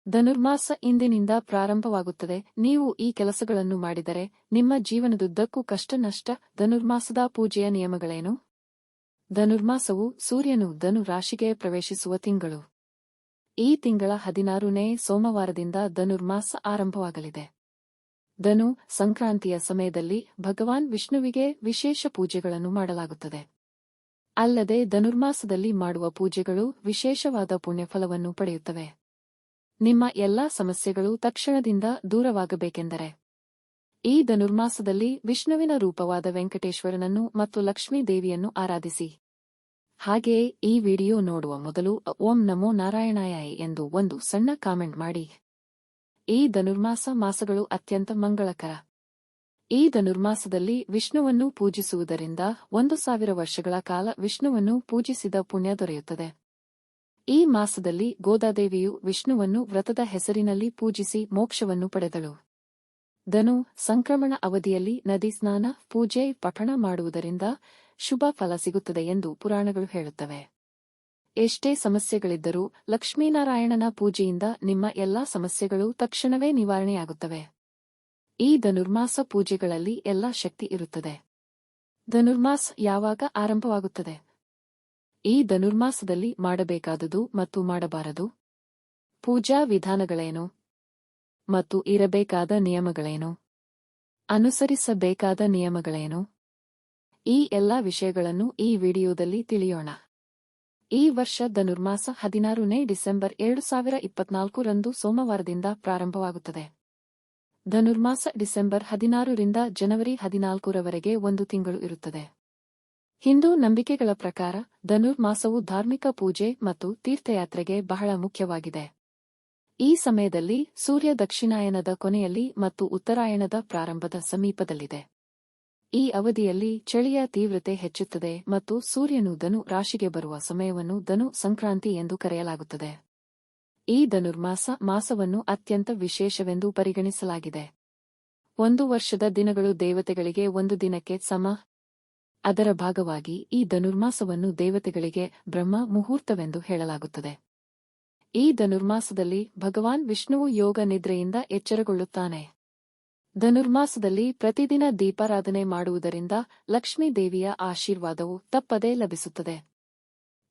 ಧನುರ್ಮಾಸ ಇಂದಿನಿಂದ ಪ್ರಾರಂಭವಾಗುತ್ತದೆ. ನೀವು ಈ ಕೆಲಸಗಳನ್ನು ಮಾಡಿದರೆ ನಿಮ್ಮ ಜೀವನದುದ್ದಕ್ಕೂ ಕಷ್ಟ-ನಷ್ಟ. ಧನುರ್ಮಾಸದ ಪೂಜೆಯ ನಿಯಮಗಳೇನು? ಧನುರ್ಮಾಸವು ಸೂರ್ಯನು ಧನು ರಾಶಿಗೆ ಪ್ರವೇಶಿಸುವ ತಿಂಗಳು. ಈ ತಿಂಗಳ 16ನೇ ಸೋಮವಾರದಿಂದ ಧನುರ್ಮಾಸ ಆರಂಭವಾಗಲಿದೆ. ಧನು ಸಂಕ್ರಾಂತಿಯ ಸಮಯದಲ್ಲಿ ಭಗವಾನ್ ವಿಷ್ಣುವಿಗೆ ವಿಶೇಷ ಪೂಜೆಗಳನ್ನು ಮಾಡಲಾಗುತ್ತದೆ. ಅಲ್ಲದೆ ಧನುರ್ಮಾಸದಲ್ಲಿ ಮಾಡುವ ಪೂಜೆಗಳು ವಿಶೇಷವಾದ ಪುಣ್ಯಫಲವನ್ನು ಪಡೆಯುತ್ತವೆ. ನಿಮ್ಮ ಎಲ್ಲಾ ಸಮಸ್ಯೆಗಳು ತಕ್ಷಣದಿಂದ ದೂರವಾಗಬೇಕೆಂದರೆ ಈ ಧನುರ್ಮಾಸದಲ್ಲಿ ವಿಷ್ಣುವಿನ ರೂಪವಾದ ವೆಂಕಟೇಶ್ವರನನ್ನು ಮತ್ತು ಲಕ್ಷ್ಮೀ ದೇವಿಯನ್ನು ಆರಾಧಿಸಿ. ಹಾಗೆಯೇ ಈ ವಿಡಿಯೋ ನೋಡುವ ಮೊದಲು ಓಂ ನಮೋ ನಾರಾಯಣಾಯ ಎಂದು ಒಂದು ಸಣ್ಣ ಕಾಮೆಂಟ್ ಮಾಡಿ. ಈ ಧನುರ್ಮಾಸ ಮಾಸಗಳು ಅತ್ಯಂತ ಮಂಗಳಕರ. ಈ ಧನುರ್ಮಾಸದಲ್ಲಿ ವಿಷ್ಣುವನ್ನು ಪೂಜಿಸುವುದರಿಂದ 1000 ವರ್ಷಗಳ ಕಾಲ ವಿಷ್ಣುವನ್ನು ಪೂಜಿಸಿದ ಪುಣ್ಯ ದೊರೆಯುತ್ತದೆ. ಈ ಮಾಸದಲ್ಲಿ ಗೋದಾದೇವಿಯು ವಿಷ್ಣುವನ್ನು ವ್ರತದ ಹೆಸರಿನಲ್ಲಿ ಪೂಜಿಸಿ ಮೋಕ್ಷವನ್ನು ಪಡೆದಳು. ಧನು ಸಂಕ್ರಮಣ ಅವಧಿಯಲ್ಲಿ ನದಿ ಸ್ನಾನ, ಪೂಜೆ, ಪಠಣ ಮಾಡುವುದರಿಂದ ಶುಭ ಫಲ ಸಿಗುತ್ತದೆ ಎಂದು ಪುರಾಣಗಳು ಹೇಳುತ್ತವೆ. ಎಷ್ಟೇ ಸಮಸ್ಯೆಗಳಿದ್ದರೂ ಲಕ್ಷ್ಮೀನಾರಾಯಣನ ಪೂಜೆಯಿಂದ ನಿಮ್ಮ ಎಲ್ಲಾ ಸಮಸ್ಯೆಗಳು ತಕ್ಷಣವೇ ನಿವಾರಣೆಯಾಗುತ್ತವೆ. ಈ ಧನುರ್ಮಾಸ ಪೂಜೆಗಳಲ್ಲಿ ಎಲ್ಲಾ ಶಕ್ತಿ ಇರುತ್ತದೆ. ಧನುರ್ಮಾಸ ಯಾವಾಗ ಆರಂಭವಾಗುತ್ತದೆ? ಈ ಧನುರ್ಮಾಸದಲ್ಲಿ ಮಾಡಬೇಕಾದುದು ಮತ್ತು ಮಾಡಬಾರದು ಪೂಜಾ ವಿಧಾನಗಳೇನು ಮತ್ತು ಇರಬೇಕಾದ ನಿಯಮಗಳೇನು? ಅನುಸರಿಸಬೇಕಾದ ನಿಯಮಗಳೇನು? ಈ ಎಲ್ಲಾ ವಿಷಯಗಳನ್ನು ಈ ವಿಡಿಯೋದಲ್ಲಿ ತಿಳಿಯೋಣ. ಈ ವರ್ಷ ಧನುರ್ಮಾಸ 16ನೇ ಡಿಸೆಂಬರ್ 2024 ರಂದು ಸೋಮವಾರದಿಂದ ಪ್ರಾರಂಭವಾಗುತ್ತದೆ. ಧನುರ್ಮಾಸ ಡಿಸೆಂಬರ್ 16 ರಿಂದ ಜನವರಿ 14 ರವರೆಗೆ ಒಂದು ತಿಂಗಳು ಇರುತ್ತದೆ. ಹಿಂದೂ ನಂಬಿಕೆಗಳ ಪ್ರಕಾರ ಧನುರ್ಮಾಸವು ಧಾರ್ಮಿಕ ಪೂಜೆ ಮತ್ತು ತೀರ್ಥಯಾತ್ರೆಗೆ ಬಹಳ ಮುಖ್ಯವಾಗಿದೆ. ಈ ಸಮಯದಲ್ಲಿ ಸೂರ್ಯ ದಕ್ಷಿಣಾಯನದ ಕೊನೆಯಲ್ಲಿ ಮತ್ತು ಉತ್ತರಾಯಣದ ಪ್ರಾರಂಭದ ಸಮೀಪದಲ್ಲಿದೆ. ಈ ಅವಧಿಯಲ್ಲಿ ಚಳಿಯ ತೀವ್ರತೆ ಹೆಚ್ಚುತ್ತದೆ ಮತ್ತು ಸೂರ್ಯನು ಧನು ರಾಶಿಗೆ ಬರುವ ಸಮಯವನ್ನು ಧನು ಸಂಕ್ರಾಂತಿ ಎಂದು ಕರೆಯಲಾಗುತ್ತದೆ. ಈ ಧನುರ್ಮಾಸ ಮಾಸವನ್ನು ಅತ್ಯಂತ ವಿಶೇಷವೆಂದು ಪರಿಗಣಿಸಲಾಗಿದೆ. ಒಂದು ವರ್ಷದ ದಿನಗಳು ದೇವತೆಗಳಿಗೆ ಒಂದು ದಿನಕ್ಕೆ ಸಮ. ಅದರ ಭಾಗವಾಗಿ ಈ ಧನುರ್ಮಾಸವನ್ನು ದೇವತೆಗಳಿಗೆ ಬ್ರಹ್ಮ ಮುಹೂರ್ತವೆಂದು ಹೇಳಲಾಗುತ್ತದೆ. ಈ ಧನುರ್ಮಾಸದಲ್ಲಿ ಭಗವಾನ್ ವಿಷ್ಣುವು ಯೋಗ ನಿದ್ರೆಯಿಂದ ಎಚ್ಚರಗೊಳ್ಳುತ್ತಾನೆ. ಧನುರ್ಮಾಸದಲ್ಲಿ ಪ್ರತಿದಿನ ದೀಪಾರಾಧನೆ ಮಾಡುವುದರಿಂದ ಲಕ್ಷ್ಮೀ ದೇವಿಯ ಆಶೀರ್ವಾದವು ತಪ್ಪದೇ ಲಭಿಸುತ್ತದೆ.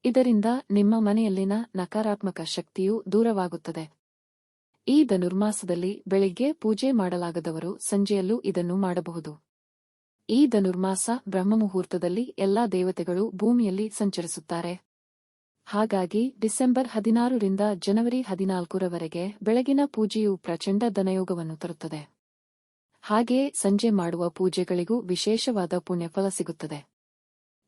ಇದರಿಂದ ನಿಮ್ಮ ಮನೆಯಲ್ಲಿನ ನಕಾರಾತ್ಮಕ ಶಕ್ತಿಯು ದೂರವಾಗುತ್ತದೆ. ಈ ಧನುರ್ಮಾಸದಲ್ಲಿ ಬೆಳಿಗ್ಗೆ ಪೂಜೆ ಮಾಡಲಾಗದವರು ಸಂಜೆಯಲ್ಲೂ ಇದನ್ನು ಮಾಡಬಹುದು. ಈ ಧನುರ್ಮಾಸ ಬ್ರಹ್ಮಮುಹೂರ್ತದಲ್ಲಿ ಎಲ್ಲಾ ದೇವತೆಗಳು ಭೂಮಿಯಲ್ಲಿ ಸಂಚರಿಸುತ್ತಾರೆ. ಹಾಗಾಗಿ ಡಿಸೆಂಬರ್ 16 ರಿಂದ ಜನವರಿ 14 ರವರೆಗೆ ಬೆಳಗಿನ ಪೂಜೆಯು ಪ್ರಚಂಡ ಧನಯೋಗವನ್ನು ತರುತ್ತದೆ. ಹಾಗೆಯೇ ಸಂಜೆ ಮಾಡುವ ಪೂಜೆಗಳಿಗೂ ವಿಶೇಷವಾದ ಪುಣ್ಯಫಲ ಸಿಗುತ್ತದೆ.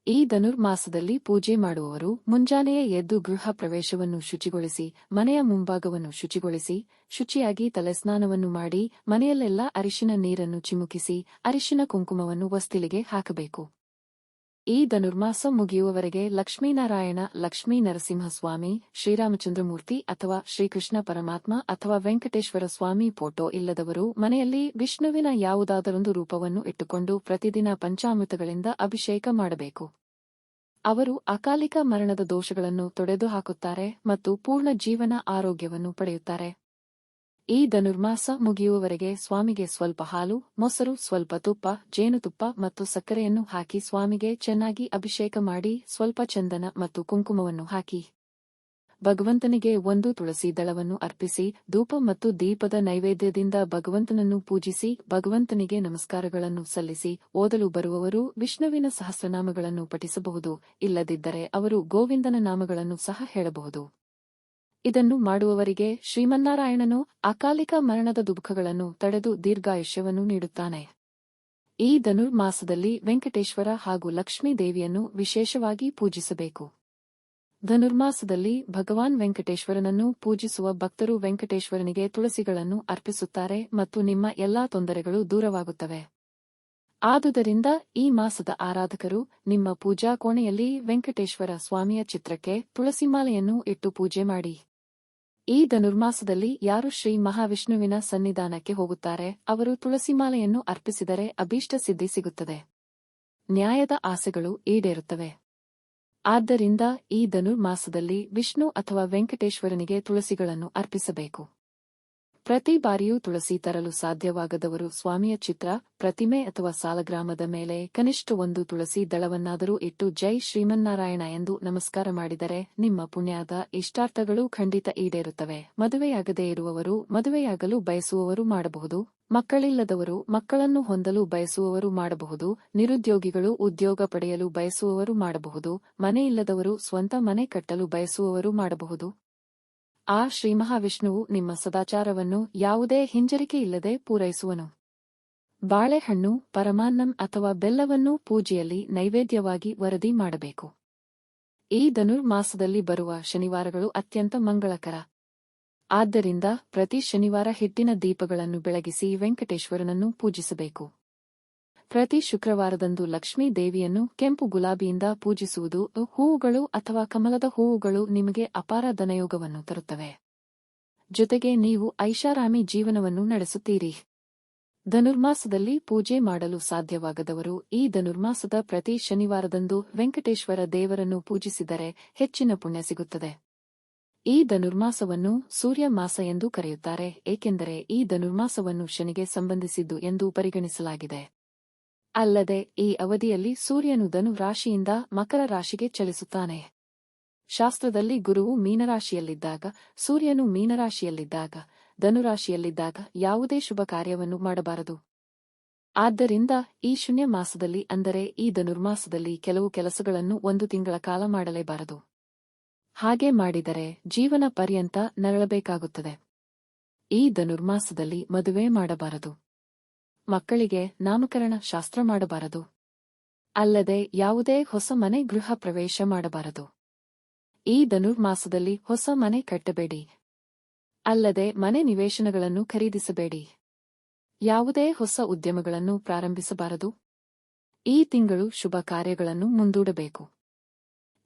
ಈ ಧನುರ್ಮಾಸದಲ್ಲಿ ಪೂಜೆ ಮಾಡುವವರು ಮುಂಜಾನೆಯೇ ಎದ್ದು ಗೃಹ ಪ್ರವೇಶವನ್ನು ಶುಚಿಗೊಳಿಸಿ, ಮನೆಯ ಮುಂಭಾಗವನ್ನು ಶುಚಿಗೊಳಿಸಿ, ಶುಚಿಯಾಗಿ ತಲೆಸ್ನಾನವನ್ನು ಮಾಡಿ, ಮನೆಯಲ್ಲೆಲ್ಲ ಅರಿಶಿನ ನೀರನ್ನು ಚಿಮುಕಿಸಿ, ಅರಿಶಿನ ಕುಂಕುಮವನ್ನು ಹೊಸ್ತಿಲಿಗೆ ಹಾಕಬೇಕು. ಈ ಧನುರ್ಮಾಸ ಮುಗಿಯುವವರೆಗೆ ಲಕ್ಷ್ಮೀನಾರಾಯಣ, ಲಕ್ಷ್ಮೀ ನರಸಿಂಹಸ್ವಾಮಿ, ಶ್ರೀರಾಮಚಂದ್ರಮೂರ್ತಿ ಅಥವಾ ಶ್ರೀಕೃಷ್ಣ ಪರಮಾತ್ಮ ಅಥವಾ ವೆಂಕಟೇಶ್ವರ ಸ್ವಾಮಿ ಫೋಟೋ ಇಲ್ಲದವರು ಮನೆಯಲ್ಲಿ ವಿಷ್ಣುವಿನ ಯಾವುದಾದರೊಂದು ರೂಪವನ್ನು ಇಟ್ಟುಕೊಂಡು ಪ್ರತಿದಿನ ಪಂಚಾಮೃತಗಳಿಂದ ಅಭಿಷೇಕ ಮಾಡಬೇಕು. ಅವರು ಅಕಾಲಿಕ ಮರಣದ ದೋಷಗಳನ್ನು ತೊಡೆದುಹಾಕುತ್ತಾರೆ ಮತ್ತು ಪೂರ್ಣ ಜೀವನ ಆರೋಗ್ಯವನ್ನು ಪಡೆಯುತ್ತಾರೆ. ಈ ಧನುರ್ಮಾಸ ಮುಗಿಯುವವರೆಗೆ ಸ್ವಾಮಿಗೆ ಸ್ವಲ್ಪ ಹಾಲು, ಮೊಸರು, ಸ್ವಲ್ಪ ತುಪ್ಪ, ಜೇನುತುಪ್ಪ ಮತ್ತು ಸಕ್ಕರೆಯನ್ನು ಹಾಕಿ ಸ್ವಾಮಿಗೆ ಚೆನ್ನಾಗಿ ಅಭಿಷೇಕ ಮಾಡಿ ಸ್ವಲ್ಪ ಚಂದನ ಮತ್ತು ಕುಂಕುಮವನ್ನು ಹಾಕಿ. ಭಗವಂತನಿಗೆ ಒಂದು ತುಳಸಿ ದಳವನ್ನು ಅರ್ಪಿಸಿ ಧೂಪ ಮತ್ತು ದೀಪದ ನೈವೇದ್ಯದಿಂದ ಭಗವಂತನನ್ನು ಪೂಜಿಸಿ ಭಗವಂತನಿಗೆ ನಮಸ್ಕಾರಗಳನ್ನು ಸಲ್ಲಿಸಿ ಓದಲು ಬರುವವರು ವಿಷ್ಣುವಿನ ಸಹಸ್ರನಾಮಗಳನ್ನು ಪಠಿಸಬಹುದು. ಇಲ್ಲದಿದ್ದರೆ ಅವರು ಗೋವಿಂದನ ನಾಮಗಳನ್ನು ಸಹ ಹೇಳಬಹುದು. ಇದನ್ನು ಮಾಡುವವರಿಗೆ ಶ್ರೀಮನ್ನಾರಾಯಣನು ಅಕಾಲಿಕ ಮರಣದ ದುಃಖಗಳನ್ನು ತಡೆದು ದೀರ್ಘಾಯುಷ್ಯವನ್ನು ನೀಡುತ್ತಾನೆ. ಈ ಧನುರ್ಮಾಸದಲ್ಲಿ ವೆಂಕಟೇಶ್ವರ ಹಾಗೂ ಲಕ್ಷ್ಮೀ ದೇವಿಯನ್ನು ವಿಶೇಷವಾಗಿ ಪೂಜಿಸಬೇಕು. ಧನುರ್ಮಾಸದಲ್ಲಿ ಭಗವಾನ್ ವೆಂಕಟೇಶ್ವರನನ್ನು ಪೂಜಿಸುವ ಭಕ್ತರು ವೆಂಕಟೇಶ್ವರನಿಗೆ ತುಳಸಿಗಳನ್ನು ಅರ್ಪಿಸುತ್ತಾರೆ ಮತ್ತು ನಿಮ್ಮ ಎಲ್ಲಾ ತೊಂದರೆಗಳು ದೂರವಾಗುತ್ತವೆ. ಆದುದರಿಂದ ಈ ಮಾಸದ ಆರಾಧಕರು ನಿಮ್ಮ ಪೂಜಾ ಕೋಣೆಯಲ್ಲಿ ವೆಂಕಟೇಶ್ವರ ಸ್ವಾಮಿಯ ಚಿತ್ರಕ್ಕೆ ತುಳಸಿಮಾಲೆಯನ್ನು ಇಟ್ಟು ಪೂಜೆ ಮಾಡಿ. ಈ ಧನುರ್ಮಾಸದಲ್ಲಿ ಯಾರು ಶ್ರೀ ಮಹಾವಿಷ್ಣುವಿನ ಸನ್ನಿಧಾನಕ್ಕೆ ಹೋಗುತ್ತಾರೆ ಅವರು ತುಳಸಿಮಾಲೆಯನ್ನು ಅರ್ಪಿಸಿದರೆ ಅಭೀಷ್ಟ ಸಿದ್ಧಿ ಸಿಗುತ್ತದೆ. ನ್ಯಾಯದ ಆಸೆಗಳು ಈಡೇರುತ್ತವೆ. ಆದ್ದರಿಂದ ಈ ಧನುರ್ಮಾಸದಲ್ಲಿ ವಿಷ್ಣು ಅಥವಾ ವೆಂಕಟೇಶ್ವರನಿಗೆ ತುಳಸಿಗಳನ್ನು ಅರ್ಪಿಸಬೇಕು. ಪ್ರತಿ ಬಾರಿಯೂ ತುಳಸಿ ತರಲು ಸಾಧ್ಯವಾಗದವರು ಸ್ವಾಮಿಯ ಚಿತ್ರ, ಪ್ರತಿಮೆ ಅಥವಾ ಸಾಲಗ್ರಾಮದ ಮೇಲೆ ಕನಿಷ್ಠ ಒಂದು ತುಳಸಿ ದಳವನ್ನಾದರೂ ಇಟ್ಟು ಜೈ ಶ್ರೀಮನ್ನಾರಾಯಣ ಎಂದು ನಮಸ್ಕಾರ ಮಾಡಿದರೆ ನಿಮ್ಮ ಪುಣ್ಯದ ಇಷ್ಟಾರ್ಥಗಳು ಖಂಡಿತ ಈಡೇರುತ್ತವೆ. ಮದುವೆಯಾಗದೇ ಇರುವವರು ಮದುವೆಯಾಗಲು ಬಯಸುವವರು ಮಾಡಬಹುದು. ಮಕ್ಕಳಿಲ್ಲದವರು ಮಕ್ಕಳನ್ನು ಹೊಂದಲು ಬಯಸುವವರು ಮಾಡಬಹುದು. ನಿರುದ್ಯೋಗಿಗಳು ಉದ್ಯೋಗ ಪಡೆಯಲು ಬಯಸುವವರು ಮಾಡಬಹುದು. ಮನೆಯಿಲ್ಲದವರು ಸ್ವಂತ ಮನೆ ಕಟ್ಟಲು ಬಯಸುವವರು ಮಾಡಬಹುದು. ಆ ಶ್ರೀಮಹಾವಿಷ್ಣುವು ನಿಮ್ಮ ಸದಾಚಾರವನ್ನು ಯಾವುದೇ ಹಿಂಜರಿಕೆಯಿಲ್ಲದೆ ಪೂರೈಸುವನು. ಬಾಳೆಹಣ್ಣು, ಪರಮಾನ್ನಂ ಅಥವಾ ಬೆಲ್ಲವನ್ನು ಪೂಜೆಯಲ್ಲಿ ನೈವೇದ್ಯವಾಗಿ ವರದಿ ಮಾಡಬೇಕು. ಈ ಧನುರ್ಮಾಸದಲ್ಲಿ ಬರುವ ಶನಿವಾರಗಳು ಅತ್ಯಂತ ಮಂಗಳಕರ. ಆದ್ದರಿಂದ ಪ್ರತಿ ಶನಿವಾರ ಹಿಟ್ಟಿನ ದೀಪಗಳನ್ನು ಬೆಳಗಿಸಿ ವೆಂಕಟೇಶ್ವರನನ್ನು ಪೂಜಿಸಬೇಕು. ಪ್ರತಿ ಶುಕ್ರವಾರದಂದು ಲಕ್ಷ್ಮೀ ದೇವಿಯನ್ನು ಕೆಂಪು ಗುಲಾಬಿಯಿಂದ ಪೂಜಿಸುವುದು. ಹೂವುಗಳು ಅಥವಾ ಕಮಲದ ಹೂವುಗಳು ನಿಮಗೆ ಅಪಾರ ಧನಯೋಗವನ್ನು ತರುತ್ತವೆ. ಜೊತೆಗೆ ನೀವು ಐಷಾರಾಮಿ ಜೀವನವನ್ನು ನಡೆಸುತ್ತೀರಿ. ಧನುರ್ಮಾಸದಲ್ಲಿ ಪೂಜೆ ಮಾಡಲು ಸಾಧ್ಯವಾಗದವರು ಈ ಧನುರ್ಮಾಸದ ಪ್ರತಿ ಶನಿವಾರದಂದು ವೆಂಕಟೇಶ್ವರ ದೇವರನ್ನು ಪೂಜಿಸಿದರೆ ಹೆಚ್ಚಿನ ಪುಣ್ಯ ಸಿಗುತ್ತದೆ. ಈ ಧನುರ್ಮಾಸವನ್ನು ಸೂರ್ಯ ಮಾಸ ಎಂದು ಕರೆಯುತ್ತಾರೆ, ಏಕೆಂದರೆ ಈ ಧನುರ್ಮಾಸವನ್ನು ಶನಿಗೆ ಸಂಬಂಧಿಸಿದ್ದು ಎಂದು ಪರಿಗಣಿಸಲಾಗಿದೆ. ಅಲ್ಲದೆ ಈ ಅವಧಿಯಲ್ಲಿ ಸೂರ್ಯನು ಧನು ರಾಶಿಯಿಂದ ಮಕರ ರಾಶಿಗೆ ಚಲಿಸುತ್ತಾನೆ. ಶಾಸ್ತ್ರದಲ್ಲಿ ಗುರುವು ಮೀನರಾಶಿಯಲ್ಲಿದ್ದಾಗ, ಸೂರ್ಯನು ಮೀನರಾಶಿಯಲ್ಲಿದ್ದಾಗ, ಧನುರಾಶಿಯಲ್ಲಿದ್ದಾಗ ಯಾವುದೇ ಶುಭ ಕಾರ್ಯವನ್ನು ಮಾಡಬಾರದು. ಆದ್ದರಿಂದ ಈ ಶೂನ್ಯ ಮಾಸದಲ್ಲಿ, ಅಂದರೆ ಈ ಧನುರ್ಮಾಸದಲ್ಲಿ ಕೆಲವು ಕೆಲಸಗಳನ್ನು 1 ತಿಂಗಳ ಕಾಲ ಮಾಡಲೇಬಾರದು. ಹಾಗೆ ಮಾಡಿದರೆ ಜೀವನ ಪರ್ಯಂತ ನರಳಬೇಕಾಗುತ್ತದೆ. ಈ ಧನುರ್ಮಾಸದಲ್ಲಿ ಮದುವೆ ಮಾಡಬಾರದು. ಮಕ್ಕಳಿಗೆ ನಾಮಕರಣ ಶಾಸ್ತ್ರ ಮಾಡಬಾರದು. ಅಲ್ಲದೆ ಯಾವುದೇ ಹೊಸ ಮನೆ ಗೃಹ ಪ್ರವೇಶ ಮಾಡಬಾರದು. ಈ ಧನುರ್ಮಾಸದಲ್ಲಿ ಹೊಸ ಮನೆ ಕಟ್ಟಬೇಡಿ. ಅಲ್ಲದೆ ಮನೆ ನಿವೇಶನಗಳನ್ನು ಖರೀದಿಸಬೇಡಿ. ಯಾವುದೇ ಹೊಸ ಉದ್ಯಮಗಳನ್ನು ಪ್ರಾರಂಭಿಸಬಾರದು. ಈ ತಿಂಗಳು ಶುಭ ಕಾರ್ಯಗಳನ್ನು ಮುಂದೂಡಬೇಕು.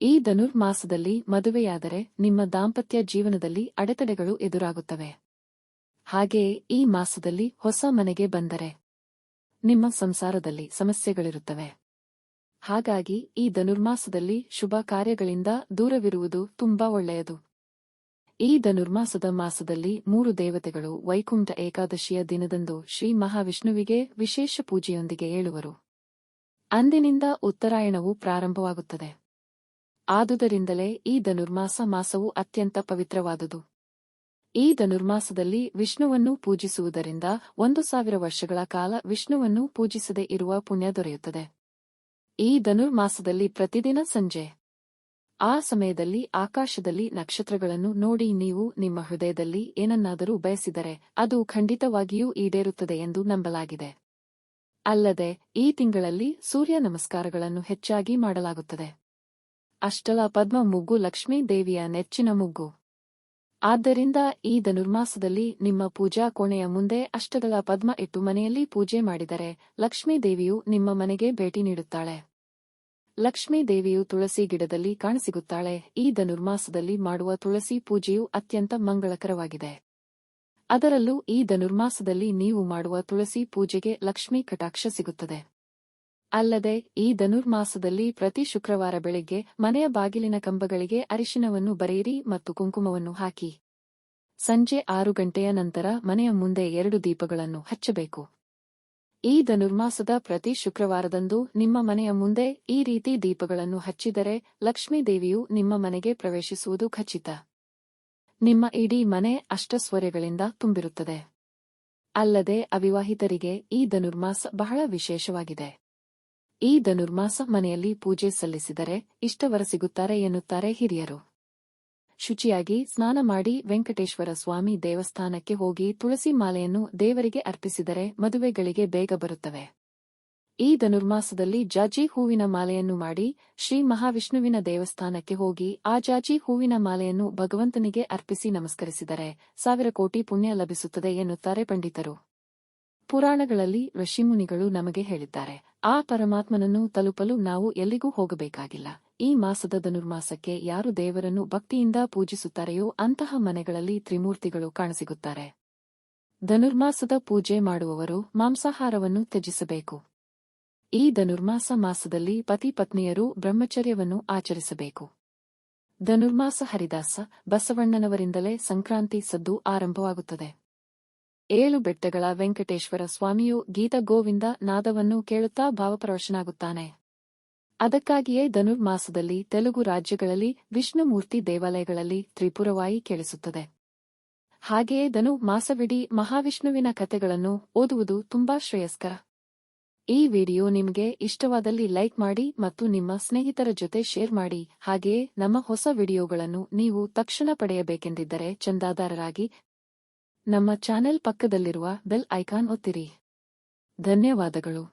ಈ ಧನುರ್ಮಾಸದಲ್ಲಿ ಮದುವೆಯಾದರೆ ನಿಮ್ಮ ದಾಂಪತ್ಯ ಜೀವನದಲ್ಲಿ ಅಡೆತಡೆಗಳು ಎದುರಾಗುತ್ತವೆ. ಹಾಗೆಯೇ ಈ ಮಾಸದಲ್ಲಿ ಹೊಸ ಮನೆಗೆ ಬಂದರೆ ನಿಮ್ಮ ಸಂಸಾರದಲ್ಲಿ ಸಮಸ್ಯೆಗಳಿರುತ್ತವೆ. ಹಾಗಾಗಿ ಈ ಧನುರ್ಮಾಸದಲ್ಲಿ ಶುಭ ಕಾರ್ಯಗಳಿಂದ ದೂರವಿರುವುದು ತುಂಬಾ ಒಳ್ಳೆಯದು. ಈ ಧನುರ್ಮಾಸದ ಮಾಸದಲ್ಲಿ 3 ದೇವತೆಗಳು ವೈಕುಂಠ ಏಕಾದಶಿಯ ದಿನದಂದು ಶ್ರೀ ಮಹಾವಿಷ್ಣುವಿಗೆ ವಿಶೇಷ ಪೂಜೆಯೊಂದಿಗೆ ಏಳುವರು. ಅಂದಿನಿಂದ ಉತ್ತರಾಯಣವು ಪ್ರಾರಂಭವಾಗುತ್ತದೆ. ಆದುದರಿಂದಲೇ ಈ ಧನುರ್ಮಾಸ ಮಾಸವು ಅತ್ಯಂತ ಪವಿತ್ರವಾದುದು. ಈ ಧನುರ್ಮಾಸದಲ್ಲಿ ವಿಷ್ಣುವನ್ನು ಪೂಜಿಸುವುದರಿಂದ 1000 ವರ್ಷಗಳ ಕಾಲ ವಿಷ್ಣುವನ್ನು ಪೂಜಿಸದೇ ಇರುವ ಪುಣ್ಯ ದೊರೆಯುತ್ತದೆ. ಈ ಧನುರ್ಮಾಸದಲ್ಲಿ ಪ್ರತಿದಿನ ಸಂಜೆ ಆ ಸಮಯದಲ್ಲಿ ಆಕಾಶದಲ್ಲಿ ನಕ್ಷತ್ರಗಳನ್ನು ನೋಡಿ ನೀವು ನಿಮ್ಮ ಹೃದಯದಲ್ಲಿ ಏನನ್ನಾದರೂ ಬಯಸಿದರೆ ಅದು ಖಂಡಿತವಾಗಿಯೂ ಈಡೇರುತ್ತದೆ ಎಂದು ನಂಬಲಾಗಿದೆ. ಅಲ್ಲದೆ ಈ ತಿಂಗಳಲ್ಲಿ ಸೂರ್ಯ ನಮಸ್ಕಾರಗಳನ್ನು ಹೆಚ್ಚಾಗಿ ಮಾಡಲಾಗುತ್ತದೆ. ಅಷ್ಟಲ ಪದ್ಮ ಮುಗ್ಗು ಲಕ್ಷ್ಮೀ ದೇವಿಯ ನೆಚ್ಚಿನ ಮುಗ್ಗು. ಆದ್ದರಿಂದ ಈ ಧನುರ್ಮಾಸದಲ್ಲಿ ನಿಮ್ಮ ಪೂಜಾ ಕೋಣೆಯ ಮುಂದೆ ಅಷ್ಟದಳ ಪದ್ಮ ಇಟ್ಟು ಮನೆಯಲ್ಲಿ ಪೂಜೆ ಮಾಡಿದರೆ ಲಕ್ಷ್ಮೀ ದೇವಿಯು ನಿಮ್ಮ ಮನೆಗೆ ಭೇಟಿ ನೀಡುತ್ತಾಳೆ. ಲಕ್ಷ್ಮೀ ದೇವಿಯು ತುಳಸಿ ಗಿಡದಲ್ಲಿ ಕಾಣಸಿಗುತ್ತಾಳೆ. ಈ ಧನುರ್ಮಾಸದಲ್ಲಿ ಮಾಡುವ ತುಳಸಿ ಪೂಜೆಯು ಅತ್ಯಂತ ಮಂಗಳಕರವಾಗಿದೆ. ಅದರಲ್ಲೂ ಈ ಧನುರ್ಮಾಸದಲ್ಲಿ ನೀವು ಮಾಡುವ ತುಳಸಿ ಪೂಜೆಗೆ ಲಕ್ಷ್ಮೀ ಕಟಾಕ್ಷ ಸಿಗುತ್ತದೆ. ಅಲ್ಲದೆ ಈ ಧನುರ್ಮಾಸದಲ್ಲಿ ಪ್ರತಿ ಶುಕ್ರವಾರ ಬೆಳಿಗ್ಗೆ ಮನೆಯ ಬಾಗಿಲಿನ ಕಂಬಗಳಿಗೆ ಅರಿಶಿನವನ್ನು ಬರೆಯಿರಿ ಮತ್ತು ಕುಂಕುಮವನ್ನು ಹಾಕಿ. ಸಂಜೆ 6 ಗಂಟೆಯ ನಂತರ ಮನೆಯ ಮುಂದೆ 2 ದೀಪಗಳನ್ನು ಹಚ್ಚಬೇಕು. ಈ ಧನುರ್ಮಾಸದ ಪ್ರತಿ ಶುಕ್ರವಾರದಂದು ನಿಮ್ಮ ಮನೆಯ ಮುಂದೆ ಈ ರೀತಿ ದೀಪಗಳನ್ನು ಹಚ್ಚಿದರೆ ಲಕ್ಷ್ಮೀ ದೇವಿಯು ನಿಮ್ಮ ಮನೆಗೆ ಪ್ರವೇಶಿಸುವುದು ಖಚಿತ. ನಿಮ್ಮ ಇಡೀ ಮನೆ ಅಷ್ಟೈಶ್ವರ್ಯಗಳಿಂದ ತುಂಬಿರುತ್ತದೆ. ಅಲ್ಲದೆ ಅವಿವಾಹಿತರಿಗೆ ಈ ಧನುರ್ಮಾಸ ಬಹಳ ವಿಶೇಷವಾಗಿದೆ. ಈ ಧನುರ್ಮಾಸ ಮನೆಯಲ್ಲಿ ಪೂಜೆ ಸಲ್ಲಿಸಿದರೆ ಇಷ್ಟವರ ಸಿಗುತ್ತಾರೆ ಎನ್ನುತ್ತಾರೆ ಹಿರಿಯರು. ಶುಚಿಯಾಗಿ ಸ್ನಾನ ಮಾಡಿ ವೆಂಕಟೇಶ್ವರ ಸ್ವಾಮಿ ದೇವಸ್ಥಾನಕ್ಕೆ ಹೋಗಿ ತುಳಸಿ ಮಾಲೆಯನ್ನು ದೇವರಿಗೆ ಅರ್ಪಿಸಿದರೆ ಮದುವೆಗಳಿಗೆ ಬೇಗ ಬರುತ್ತವೆ. ಈ ಧನುರ್ಮಾಸದಲ್ಲಿ ಜಾಜಿ ಹೂವಿನ ಮಾಲೆಯನ್ನು ಮಾಡಿ ಶ್ರೀ ಮಹಾವಿಷ್ಣುವಿನ ದೇವಸ್ಥಾನಕ್ಕೆ ಹೋಗಿ ಆ ಜಾಜಿ ಹೂವಿನ ಮಾಲೆಯನ್ನು ಭಗವಂತನಿಗೆ ಅರ್ಪಿಸಿ ನಮಸ್ಕರಿಸಿದರೆ 1000 ಕೋಟಿ ಪುಣ್ಯ ಲಭಿಸುತ್ತದೆ ಎನ್ನುತ್ತಾರೆ ಪಂಡಿತರು. ಪುರಾಣಗಳಲ್ಲಿ ಋಷಿಮುನಿಗಳು ನಮಗೆ ಹೇಳಿದ್ದಾರೆ, ಆ ಪರಮಾತ್ಮನನ್ನು ತಲುಪಲು ನಾವು ಎಲ್ಲಿಗೂ ಹೋಗಬೇಕಾಗಿಲ್ಲ. ಈ ಮಾಸದ ಧನುರ್ಮಾಸಕ್ಕೆ ಯಾರು ದೇವರನ್ನು ಭಕ್ತಿಯಿಂದ ಪೂಜಿಸುತ್ತಾರೆಯೋ ಅಂತಹ ಮನೆಗಳಲ್ಲಿ ತ್ರಿಮೂರ್ತಿಗಳು ಕಾಣಸಿಗುತ್ತಾರೆ. ಧನುರ್ಮಾಸದ ಪೂಜೆ ಮಾಡುವವರು ಮಾಂಸಾಹಾರವನ್ನು ತ್ಯಜಿಸಬೇಕು. ಈ ಧನುರ್ಮಾಸ ಮಾಸದಲ್ಲಿ ಪತಿ ಪತ್ನಿಯರು ಬ್ರಹ್ಮಚರ್ಯವನ್ನು ಆಚರಿಸಬೇಕು. ಧನುರ್ಮಾಸ ಹರಿದಾಸ ಬಸವಣ್ಣನವರಿಂದಲೇ ಸಂಕ್ರಾಂತಿ ಸದ್ದು ಆರಂಭವಾಗುತ್ತದೆ. 7 ಬೆಟ್ಟಗಳ ವೆಂಕಟೇಶ್ವರ ಸ್ವಾಮಿಯು ಗೀತ ಗೋವಿಂದ ನಾದವನ್ನು ಕೇಳುತ್ತಾ ಭಾವಪರವಶನಾಗುತ್ತಾನೆ. ಅದಕ್ಕಾಗಿಯೇ ಧನುರ್ಮಾಸದಲ್ಲಿ ತೆಲುಗು ರಾಜ್ಯಗಳಲ್ಲಿ ವಿಷ್ಣುಮೂರ್ತಿ ದೇವಾಲಯಗಳಲ್ಲಿ ತ್ರಿಪುರವಾಯಿ ಕೇಳಿಸುತ್ತದೆ. ಹಾಗೆಯೇ ಧನು ಮಾಸವಿಡೀ ಮಹಾವಿಷ್ಣುವಿನ ಕಥೆಗಳನ್ನು ಓದುವುದು ತುಂಬಾ ಶ್ರೇಯಸ್ಕರ. ಈ ವಿಡಿಯೋ ನಿಮಗೆ ಇಷ್ಟವಾದಲ್ಲಿ ಲೈಕ್ ಮಾಡಿ ಮತ್ತು ನಿಮ್ಮ ಸ್ನೇಹಿತರ ಜೊತೆ ಶೇರ್ ಮಾಡಿ. ಹಾಗೆಯೇ ನಮ್ಮ ಹೊಸ ವಿಡಿಯೋಗಳನ್ನು ನೀವು ತಕ್ಷಣ ಪಡೆಯಬೇಕೆಂದಿದ್ದರೆ ಚಂದಾದಾರರಾಗಿ ನಮ್ಮ ಚಾನೆಲ್ ಪಕ್ಕದಲ್ಲಿರುವ ಬೆಲ್ ಐಕಾನ್ ಒತ್ತಿರಿ. ಧನ್ಯವಾದಗಳು.